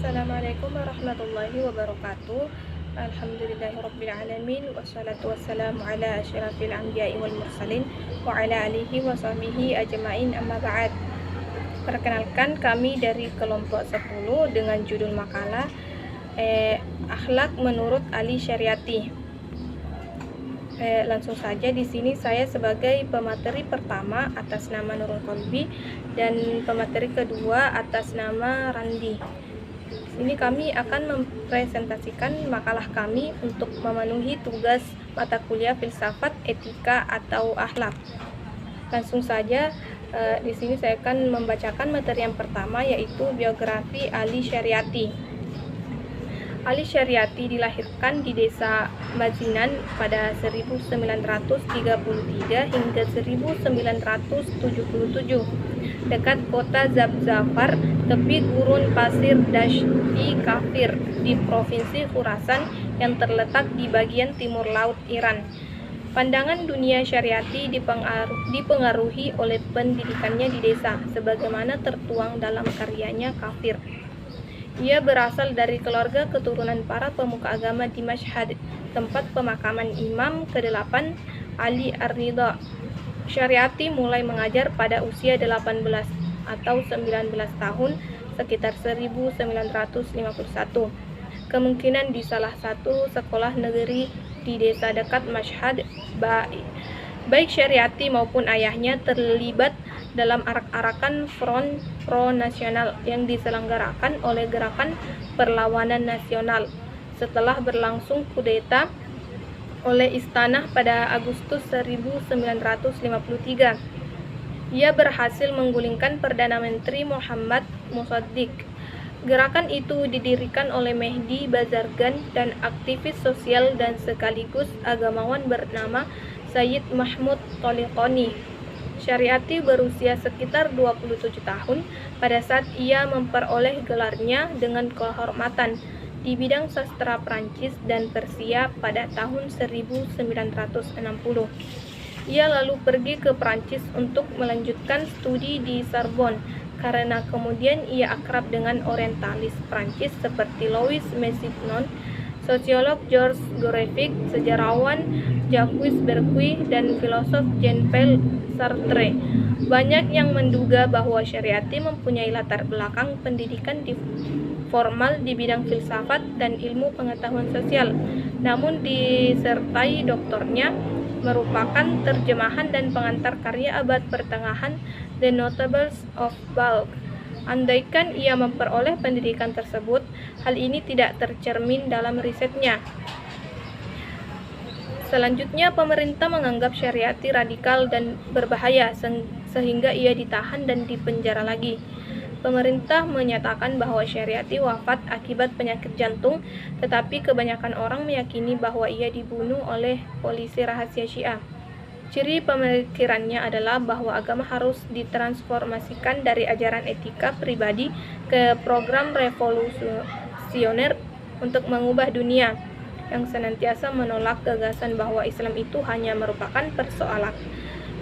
Assalamualaikum warahmatullahi wabarakatuh. Alhamdulillahirrabbilalamin. Wassalatu wassalamu ala asyrafil anbiya'i wal mursalin wa ala alihi wa sahbihi ajma'in, amma ba'd. Perkenalkan, kami dari kelompok 10 dengan judul makalah Akhlak menurut Ali Syariati. Langsung saja, di sini saya sebagai pemateri pertama atas nama Nurul Qalbi dan pemateri kedua atas nama Randi. Ini kami akan mempresentasikan makalah kami untuk memenuhi tugas mata kuliah filsafat, etika, atau akhlak. Langsung saja, di sini saya akan membacakan materi yang pertama, yaitu biografi Ali Syariati. Ali Syariati dilahirkan di desa Mazinan pada 1933 hingga 1977 dekat kota Zabzafar, tepi gurun pasir Dashti Kafir di provinsi Khurasan yang terletak di bagian timur laut Iran. Pandangan dunia Syariati dipengaruhi oleh pendidikannya di desa, sebagaimana tertuang dalam karyanya Kafir. Ia berasal dari keluarga keturunan para pemuka agama di Mashhad, tempat pemakaman Imam ke-8 Ali Ar-Ridha. Syariati mulai mengajar pada usia 18 atau 19 tahun, sekitar 1951. Kemungkinan di salah satu sekolah negeri di desa dekat Mashhad. Baik Syariati maupun ayahnya terlibat dalam arak-arakan Front Pro-Nasional yang diselenggarakan oleh Gerakan Perlawanan Nasional setelah berlangsung kudeta oleh istana pada Agustus 1953. Ia berhasil menggulingkan Perdana Menteri Muhammad Mossadegh. Gerakan itu didirikan oleh Mehdi Bazargan dan aktivis sosial dan sekaligus agamawan bernama Sayyid Mahmud Toliqoni. Syariati berusia sekitar 27 tahun pada saat ia memperoleh gelarnya dengan kehormatan di bidang sastra Prancis dan Persia pada tahun 1960. Ia lalu pergi ke Prancis untuk melanjutkan studi di Sorbonne, karena kemudian ia akrab dengan orientalis Prancis seperti Louis Massignon, sosiolog Georges Grouvy, sejarawan Jacques Bercuy, dan filosof Jean-Paul Sartre. Banyak yang menduga bahwa Syariati mempunyai latar belakang pendidikan formal di bidang filsafat dan ilmu pengetahuan sosial, namun disertai doktornya merupakan terjemahan dan pengantar karya abad pertengahan The Notables of Balkh. Andaikan ia memperoleh pendidikan tersebut, hal ini tidak tercermin dalam risetnya. Selanjutnya, pemerintah menganggap Syariati radikal dan berbahaya sehingga ia ditahan dan dipenjara lagi. Pemerintah menyatakan bahwa Syariati wafat akibat penyakit jantung, tetapi kebanyakan orang meyakini bahwa ia dibunuh oleh polisi rahasia Syiah. Ciri pemikirannya adalah bahwa agama harus ditransformasikan dari ajaran etika pribadi ke program revolusioner untuk mengubah dunia, yang senantiasa menolak gagasan bahwa Islam itu hanya merupakan persoalan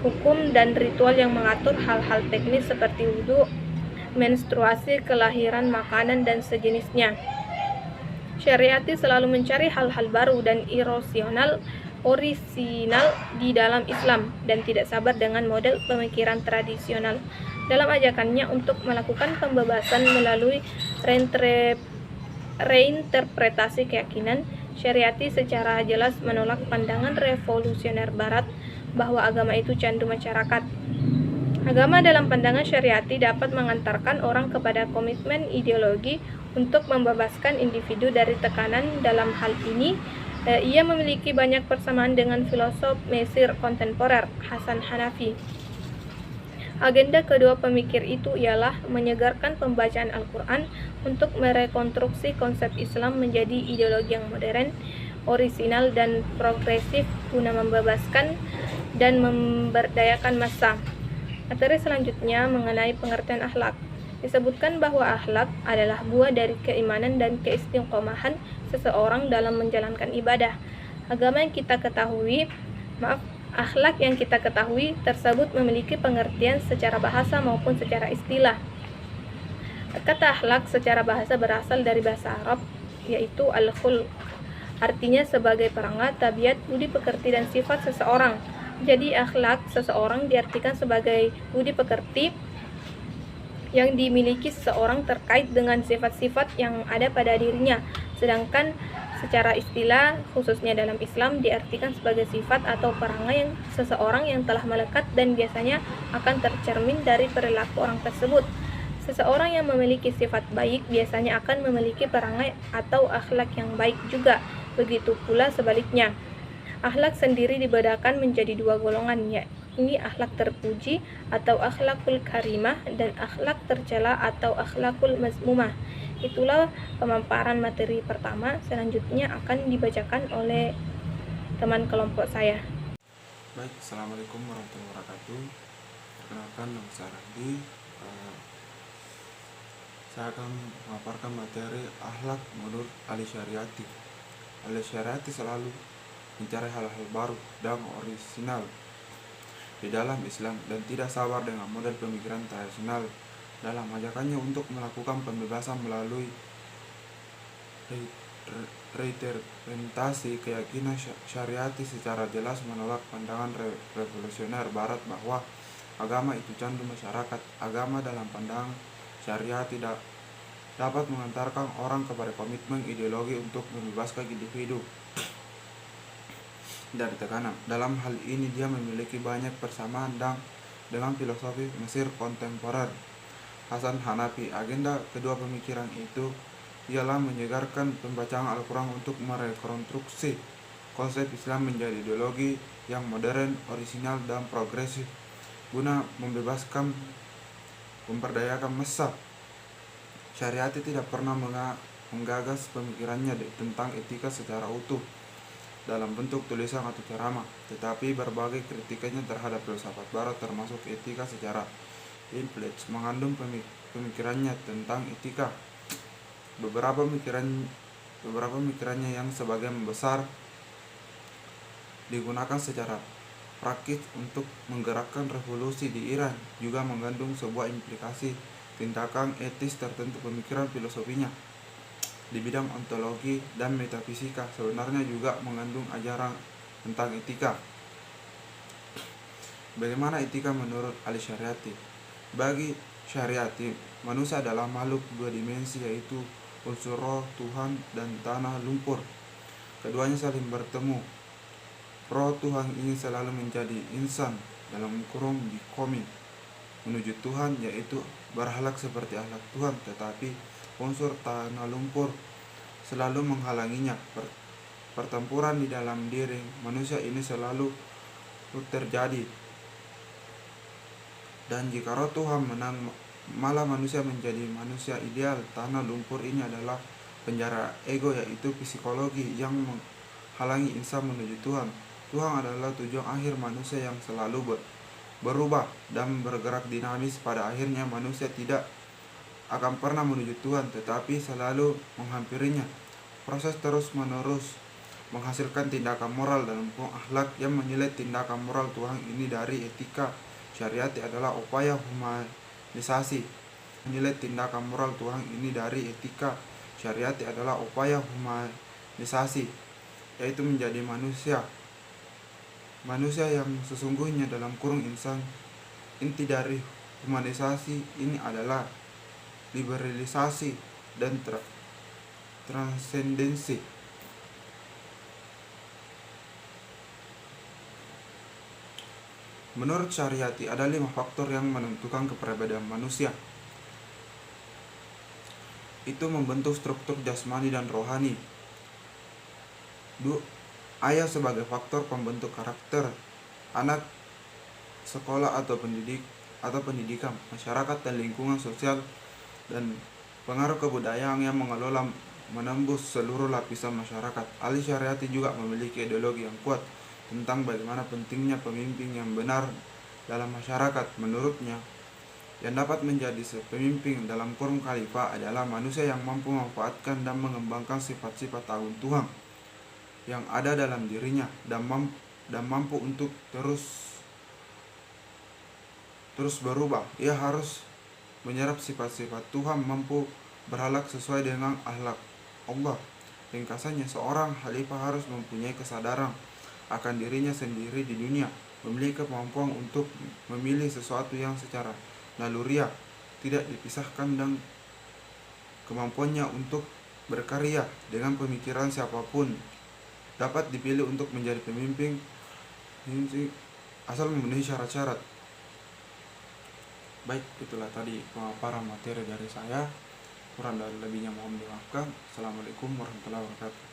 hukum dan ritual yang mengatur hal-hal teknis seperti wudhu, menstruasi, kelahiran, makanan, dan sejenisnya. Syariati selalu mencari hal-hal baru dan orisinal di dalam Islam dan tidak sabar dengan model pemikiran tradisional. Dalam ajakannya untuk melakukan pembebasan melalui reinterpretasi keyakinan, Syariati secara jelas menolak pandangan revolusioner Barat bahwa agama itu candu masyarakat. Agama dalam pandangan Syariati dapat mengantarkan orang kepada komitmen ideologi untuk membebaskan individu dari tekanan. Dalam hal ini, ia memiliki banyak persamaan dengan filosof Mesir kontemporer Hasan Hanafi. Agenda kedua pemikir itu ialah menyegarkan pembacaan Al-Quran untuk merekonstruksi konsep Islam menjadi ideologi yang modern, orisinal, dan progresif guna membebaskan dan memberdayakan massa. Materi selanjutnya mengenai pengertian akhlak. Disebutkan bahwa akhlak adalah buah dari keimanan dan keistiqomahan seseorang dalam menjalankan ibadah. Akhlak yang kita ketahui tersebut memiliki pengertian secara bahasa maupun secara istilah. Kata akhlak secara bahasa berasal dari bahasa Arab, yaitu al-khulq. Artinya sebagai perangai, tabiat, budi pekerti, dan sifat seseorang. Jadi akhlak seseorang diartikan sebagai budi pekerti yang dimiliki seseorang terkait dengan sifat-sifat yang ada pada dirinya. Sedangkan secara istilah, khususnya dalam Islam, diartikan sebagai sifat atau perangai yang seseorang yang telah melekat dan biasanya akan tercermin dari perilaku orang tersebut. Seseorang yang memiliki sifat baik biasanya akan memiliki perangai atau akhlak yang baik juga. Begitu pula sebaliknya. Akhlak sendiri dibedakan menjadi dua golongan, yakni akhlak terpuji atau akhlakul karimah dan akhlak tercela atau akhlakul mazmumah. Itulah pemaparan materi pertama. Selanjutnya akan dibacakan oleh teman kelompok saya. Baik, Assalamualaikum warahmatullahi wabarakatuh. Perkenalkan, nama saya Randi. Saya akan memaparkan materi akhlak menurut Al-Syariati. Al-Syariati selalu mencari hal-hal baru dan orisinal di dalam Islam dan tidak sabar dengan model pemikiran tradisional dalam ajakannya untuk melakukan pembebasan melalui reinterpretasi keyakinan syariati secara jelas menolak pandangan revolusioner barat bahwa agama itu candu masyarakat. Agama dalam pandangan syariat tidak dapat mengantarkan orang kepada komitmen ideologi untuk membebaskan individu dari tekanan. Dalam hal ini dia memiliki banyak persamaan dengan filosofi Mesir kontemporer Hasan Hanafi. Agenda kedua pemikiran itu ialah menyegarkan pembacaan Al-Quran untuk merekonstruksi konsep Islam menjadi ideologi yang modern, orisinal, dan progresif guna memperdayakan massa. Syariati tidak pernah menggagas pemikirannya tentang etika secara utuh dalam bentuk tulisan atau ceramah, tetapi berbagai kritikannya terhadap filsafat barat termasuk etika secara implisit mengandung pemikirannya tentang etika. Beberapa pemikirannya yang sebagian besar digunakan secara praktis untuk menggerakkan revolusi di Iran juga mengandung sebuah implikasi tindakan etis tertentu. Pemikiran filosofinya di bidang ontologi dan metafisika sebenarnya juga mengandung ajaran tentang etika. Bagaimana etika menurut Al-Syariati? Bagi Syariati, manusia adalah makhluk dua dimensi, yaitu unsur roh Tuhan dan tanah lumpur. Keduanya saling bertemu. Roh Tuhan ini selalu menjadi insan dalam kurung bikomin menuju Tuhan, yaitu berakhlak seperti akhlak Tuhan, tetapi unsur tanah lumpur selalu menghalanginya. Pertempuran di dalam diri manusia ini selalu terjadi, dan jika roh Tuhan menang, malah manusia menjadi manusia ideal. Tanah lumpur ini adalah penjara ego, yaitu psikologi yang menghalangi insan menuju Tuhan. Tuhan adalah tujuan akhir manusia yang selalu berubah dan bergerak dinamis. Pada akhirnya manusia tidak akan pernah menuju Tuhan, tetapi selalu menghampirinya. Proses terus-menerus menghasilkan tindakan moral dalam akhlak yang menilai tindakan moral Tuhan ini dari etika. Syariati adalah upaya humanisasi. Menilai tindakan moral Tuhan ini dari etika. Syariati adalah upaya humanisasi, yaitu menjadi manusia yang sesungguhnya dalam kurung insan. Inti dari humanisasi ini adalah liberalisasi dan transendensi. Menurut Syariati ada 5 faktor yang menentukan kepribadian manusia. Itu membentuk struktur jasmani dan rohani. Ayah sebagai faktor pembentuk karakter anak, sekolah atau pendidikan, masyarakat dan lingkungan sosial, dan pengaruh kebudayaan yang menembus seluruh lapisan masyarakat. Al-Syariati juga memiliki ideologi yang kuat tentang bagaimana pentingnya pemimpin yang benar dalam masyarakat. Menurutnya, yang dapat menjadi pemimpin dalam kurung khalifah adalah manusia yang mampu memanfaatkan dan mengembangkan sifat-sifat agung Tuhan yang ada dalam dirinya dan mampu untuk terus berubah. Ia harus menyerap sifat-sifat Tuhan, mampu berakhlak sesuai dengan akhlak Allah. Ringkasannya, seorang khalifah harus mempunyai kesadaran akan dirinya sendiri di dunia, memiliki kemampuan untuk memilih sesuatu yang secara naluriah tidak dipisahkan, dan kemampuannya untuk berkarya dengan pemikiran siapapun dapat dipilih untuk menjadi pemimpin asal memenuhi syarat-syarat. Baik, itulah tadi pemaparan materi dari saya. Kurang dan lebihnya mohon dimaafkan. Assalamualaikum warahmatullahi wabarakatuh.